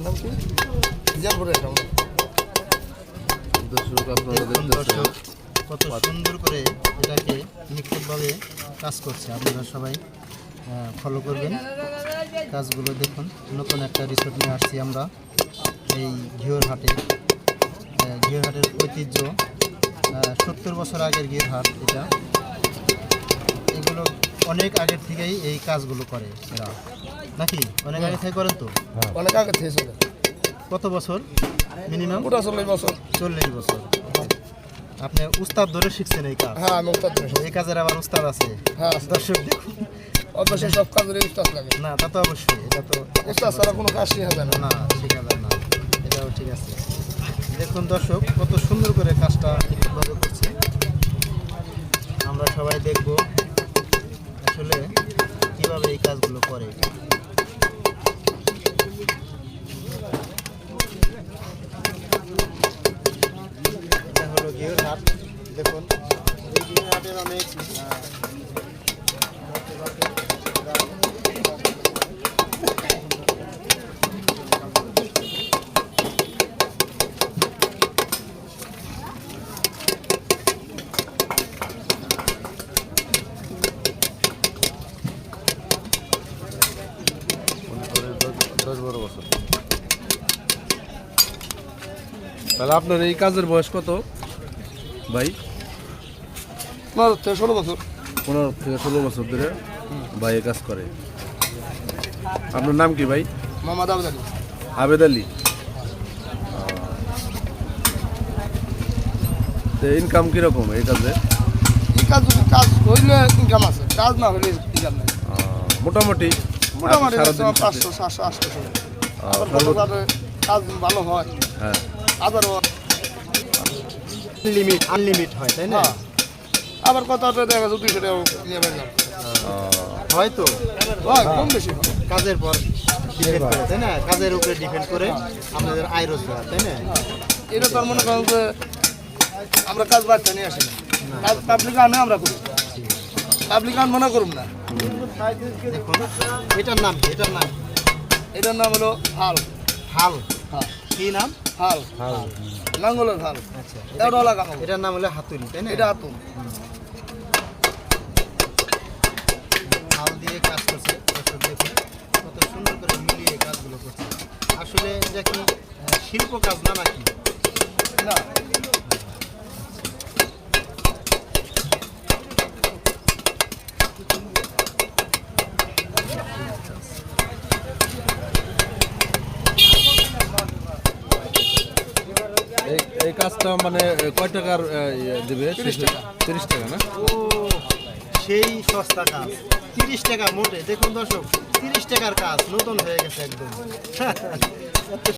নাম কি জিয়াপুরে এটা দর্শক আপনারা দেখতেছেন কত সুন্দর করে এটাকে নিখুঁতভাবে কাজ করছে। আপনারা সবাই ফলো করবেন কাজগুলো। দেখুন, নতুন একটা রিসোর্ট নিয়ে আসছি আমরা এই ঘিওরহাটে। ঘিওরহাটের ঐতিহ্য 70 বছর আগের ঘিওরহাট এটা। এগুলো অনেক আগের থেকেই এই কাজগুলো করে এরা, নাকি অনেক আগে থেকে করেন তো? অনেক আগে থেকে চলে। কত বছর? মিনিমাম 40 বছর। 40 বছর। আপনি উস্তাদ ধরে শিখছেন এই কাজ? হ্যাঁ, আমি উস্তাদ ধরে। এই কাজের আবার উস্তাদ আছে? হ্যাঁ, দর্শক দেখুন, অবশ্যই সব কাজের উস্তাদ লাগে। না তা তো অবশ্যই, এটা তো উস্তাদ ছাড়া কোনো কাজ শেখা যায় না। না, শেখা যায় না, এটাও ঠিক আছে। দেখুন দর্শক, কত সুন্দর করে কাজটা নিখুঁতভাবে করছে। আমরা সবাই দেখব আসলে কিভাবে এই কাজগুলো করে। এটা হলো ঘিওরহাট। দেখুন, এই ঘিওরহাটের অনেক তাহলে আপনার এই কাজের বয়স কত ভাই? 16 বছর। 15 থেকে 16 বছর ধরে ভাই এই কাজ করে। আপনার নাম কি ভাই? মোহাম্মদ আবুল আলী। আবেদ আলী। তো ইনকাম কিরকম এই কাজে? এই কাজ যদি কাজ হইলে ইনকাম আছে, কাজ না হইলে ইনকাম নাই। মোটামুটি মোটামুটি সারাদিন 500, 700, 800। আবার সর্বোচ্চ- কত কাজ ভালো হয়, হ্যাঁ। আবারও আনলিমিট হয়, তাই না? হ্যাঁ, আবার কত দেখা যাচ্ছে 200 টাকা নিয়ে পারলাম। হয়তো হয়, কম বেশি হয়। কাজের পর ডিপেন্ড করে, তাই না? কাজের উপরে ডিপেন্ড করে আপনাদের আয় রোজগার, তাই না? এটা তো আর মনে করেন যে আমরা কাজ বাড়তে নিয়ে আসি না, কাজ পাবলিক আনে আমরা করি। পাবলিক আন মনে করুন না। দেখুন, এটার নাম কি? এটার নাম এটার নাম হলো হাল। হাল। হ্যাঁ, কি নাম? হাল, লাঙ্গলের হাল। আচ্ছা, এটা লাগানো, এটার নাম হলো হাতুড়ি, তাই না? এটা হাতুন। হাল দিয়ে কাজ করছে। দর্শক দেখুন, কত সুন্দর করে মিলিয়ে কাজগুলো করছে। আসলে এটা কি শিল্প কাজ না নাকি? না, এই কাজটা মানে কয় টাকার দেবে? 30 টাকা। 30 টাকা না? ও, সেই সস্তা কাজ, 30 টাকা মোটে। দেখুন দর্শক, 30 টাকার কাজ নতুন হয়ে গেছে একদম।